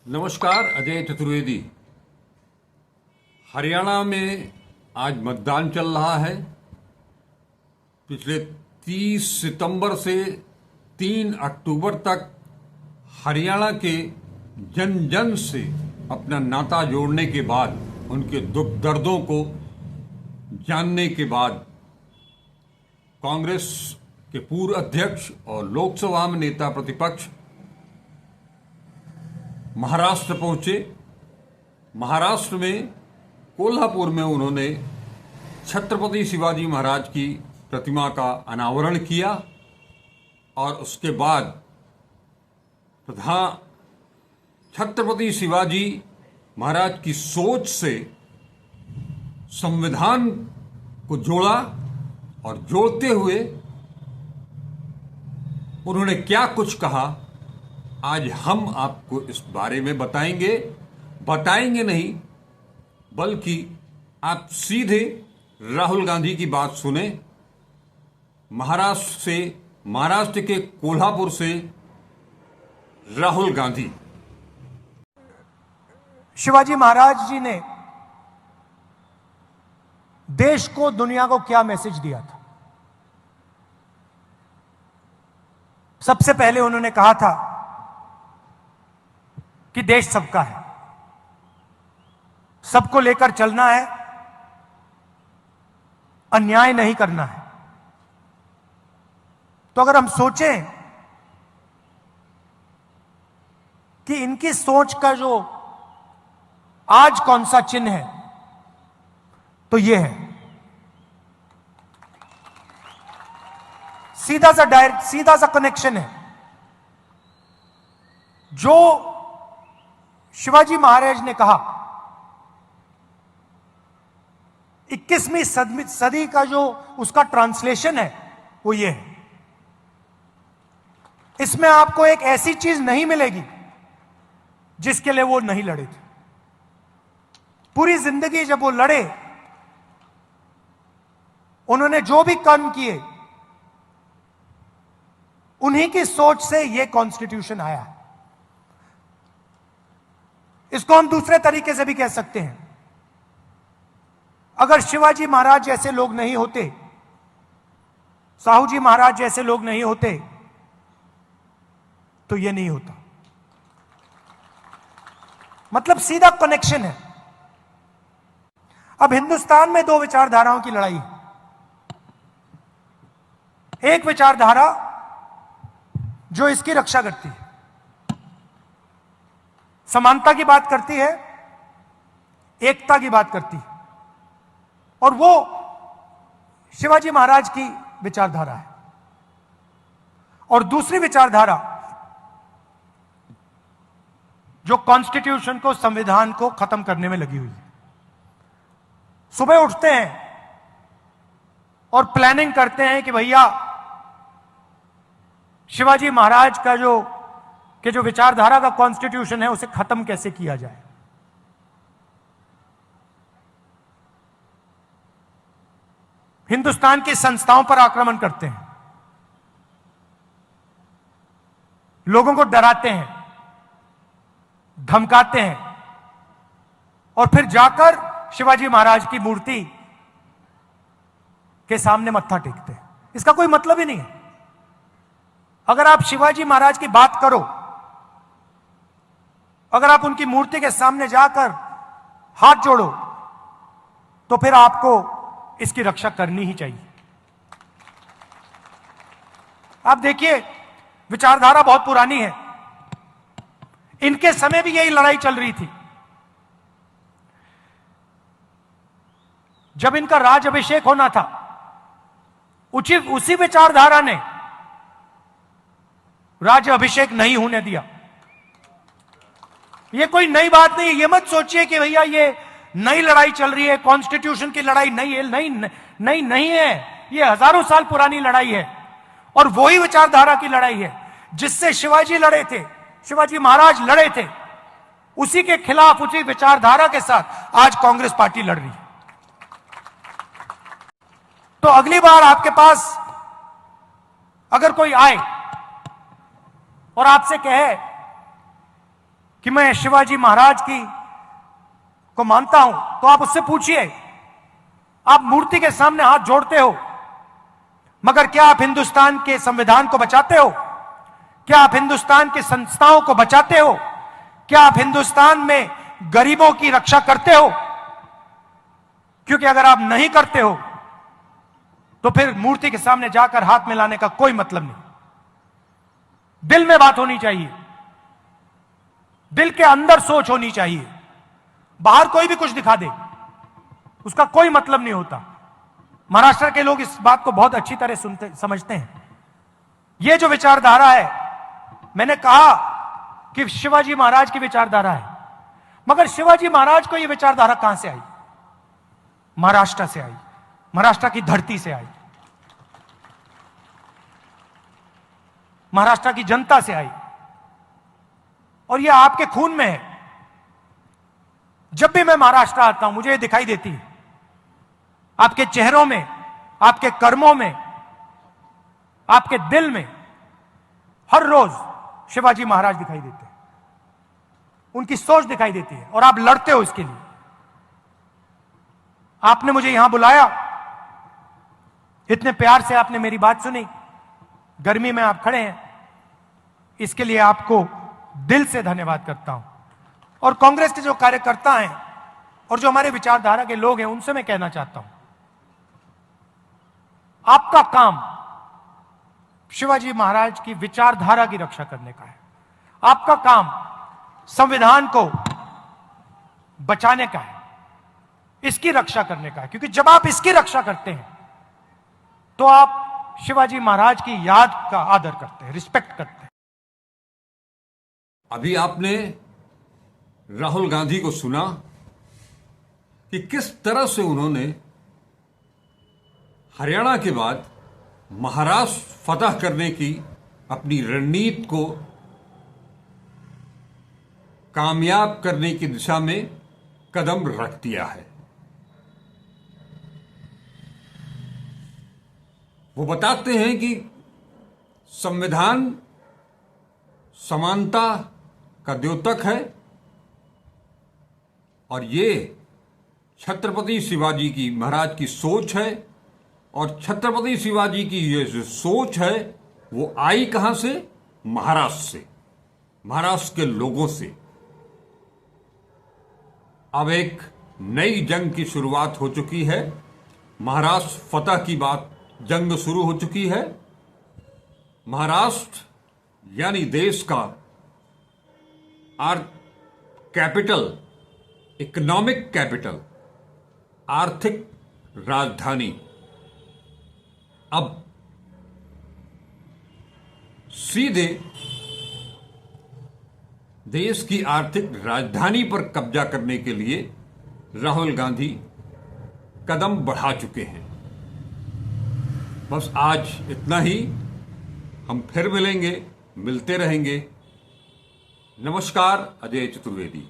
नमस्कार, अजय चतुर्वेदी। हरियाणा में आज मतदान चल रहा है। पिछले 30 सितंबर से 3 अक्टूबर तक हरियाणा के जन जन से अपना नाता जोड़ने के बाद, उनके दुख दर्दों को जानने के बाद, कांग्रेस के पूर्व अध्यक्ष और लोकसभा में नेता प्रतिपक्ष महाराष्ट्र पहुंचे। महाराष्ट्र में कोल्हापुर में उन्होंने छत्रपति शिवाजी महाराज की प्रतिमा का अनावरण किया और उसके बाद छत्रपति शिवाजी महाराज की सोच से संविधान को जोड़ा और जोड़ते हुए उन्होंने क्या कुछ कहा, आज हम आपको इस बारे में बताएंगे नहीं, बल्कि आप सीधे राहुल गांधी की बात सुने। महाराष्ट्र के कोल्हापुर से राहुल गांधी। शिवाजी महाराज जी ने देश को, दुनिया को क्या मैसेज दिया था? सबसे पहले उन्होंने कहा था कि देश सबका है, सबको लेकर चलना है, अन्याय नहीं करना है। तो अगर हम सोचें कि इनकी सोच का जो आज कौन सा चिन्ह है, तो यह है सीधा सा कनेक्शन है। जो शिवाजी महाराज ने कहा, 21वीं सदी का जो उसका ट्रांसलेशन है वो ये है। इसमें आपको एक ऐसी चीज नहीं मिलेगी जिसके लिए वो नहीं लड़े थे। पूरी जिंदगी जब वो लड़े, उन्होंने जो भी कर्म किए, उन्हीं की सोच से ये कॉन्स्टिट्यूशन आया है। इसको हम दूसरे तरीके से भी कह सकते हैं, अगर शिवाजी महाराज जैसे लोग नहीं होते, साहू जी महाराज जैसे लोग नहीं होते, तो यह नहीं होता। मतलब सीधा कनेक्शन है। अब हिंदुस्तान में दो विचारधाराओं की लड़ाई है। एक विचारधारा जो इसकी रक्षा करती है, समानता की बात करती है, एकता की बात करती है, और वो शिवाजी महाराज की विचारधारा है। और दूसरी विचारधारा जो कॉन्स्टिट्यूशन को, संविधान को खत्म करने में लगी हुई है। सुबह उठते हैं और प्लानिंग करते हैं कि भैया शिवाजी महाराज का जो विचारधारा का कॉन्स्टिट्यूशन है, उसे खत्म कैसे किया जाए। हिंदुस्तान की संस्थाओं पर आक्रमण करते हैं, लोगों को डराते हैं, धमकाते हैं, और फिर जाकर शिवाजी महाराज की मूर्ति के सामने मत्था टेकते हैं। इसका कोई मतलब ही नहीं है। अगर आप शिवाजी महाराज की बात करो, अगर आप उनकी मूर्ति के सामने जाकर हाथ जोड़ो, तो फिर आपको इसकी रक्षा करनी ही चाहिए। आप देखिए, विचारधारा बहुत पुरानी है। इनके समय भी यही लड़ाई चल रही थी। जब इनका राज अभिषेक होना था, उसी विचारधारा ने राज्य अभिषेक नहीं होने दिया। ये कोई नई बात नहीं है। ये मत सोचिए कि भैया ये नई लड़ाई चल रही है, कॉन्स्टिट्यूशन की लड़ाई नई है। नहीं है। ये हजारों साल पुरानी लड़ाई है, और वही विचारधारा की लड़ाई है जिससे शिवाजी लड़े थे, शिवाजी महाराज लड़े थे। उसी के खिलाफ, उसी विचारधारा के साथ आज कांग्रेस पार्टी लड़ रही है। तो अगली बार आपके पास अगर कोई आए और आपसे कहे कि मैं शिवाजी महाराज की को मानता हूं, तो आप उससे पूछिए, आप मूर्ति के सामने हाथ जोड़ते हो, मगर क्या आप हिंदुस्तान के संविधान को बचाते हो? क्या आप हिंदुस्तान की संस्थाओं को बचाते हो? क्या आप हिंदुस्तान में गरीबों की रक्षा करते हो? क्योंकि अगर आप नहीं करते हो तो फिर मूर्ति के सामने जाकर हाथ मिलाने का कोई मतलब नहीं। दिल में बात होनी चाहिए, दिल के अंदर सोच होनी चाहिए। बाहर कोई भी कुछ दिखा दे, उसका कोई मतलब नहीं होता। महाराष्ट्र के लोग इस बात को बहुत अच्छी तरह समझते हैं। यह जो विचारधारा है, मैंने कहा कि शिवाजी महाराज की विचारधारा है, मगर शिवाजी महाराज को यह विचारधारा कहां से आई? महाराष्ट्र से आई, महाराष्ट्र की धरती से आई, महाराष्ट्र की जनता से आई, और यह आपके खून में है। जब भी मैं महाराष्ट्र आता हूं, मुझे यह दिखाई देती है, आपके चेहरों में, आपके कर्मों में, आपके दिल में हर रोज शिवाजी महाराज दिखाई देते हैं, उनकी सोच दिखाई देती है, और आप लड़ते हो इसके लिए। आपने मुझे यहां बुलाया, इतने प्यार से आपने मेरी बात सुनी, गर्मी में आप खड़े हैं, इसके लिए आपको दिल से धन्यवाद करता हूं। और कांग्रेस के जो कार्यकर्ता हैं और जो हमारे विचारधारा के लोग हैं, उनसे मैं कहना चाहता हूं, आपका काम शिवाजी महाराज की विचारधारा की रक्षा करने का है। आपका काम संविधान को बचाने का है, इसकी रक्षा करने का है। क्योंकि जब आप इसकी रक्षा करते हैं तो आप शिवाजी महाराज की याद का आदर करते हैं, रिस्पेक्ट करते हैं। अभी आपने राहुल गांधी को सुना कि किस तरह से उन्होंने हरियाणा के बाद महाराष्ट्र फतह करने की अपनी रणनीति को कामयाब करने की दिशा में कदम रख दिया है। वो बताते हैं कि संविधान समानता का द्योतक है, और ये छत्रपति शिवाजी की महाराज की सोच है। और छत्रपति शिवाजी की ये जो सोच है वो आई कहां से? महाराष्ट्र से, महाराष्ट्र के लोगों से। अब एक नई जंग की शुरुआत हो चुकी है, महाराष्ट्र फतह की बात जंग शुरू हो चुकी है। महाराष्ट्र यानी देश का कैपिटल, इकोनॉमिक कैपिटल, आर्थिक राजधानी अब सीधे देश की आर्थिक राजधानी पर कब्जा करने के लिए राहुल गांधी कदम बढ़ा चुके हैं। बस आज इतना ही। हम फिर मिलेंगे, मिलते रहेंगे। नमस्कार, अजय चतुर्वेदी।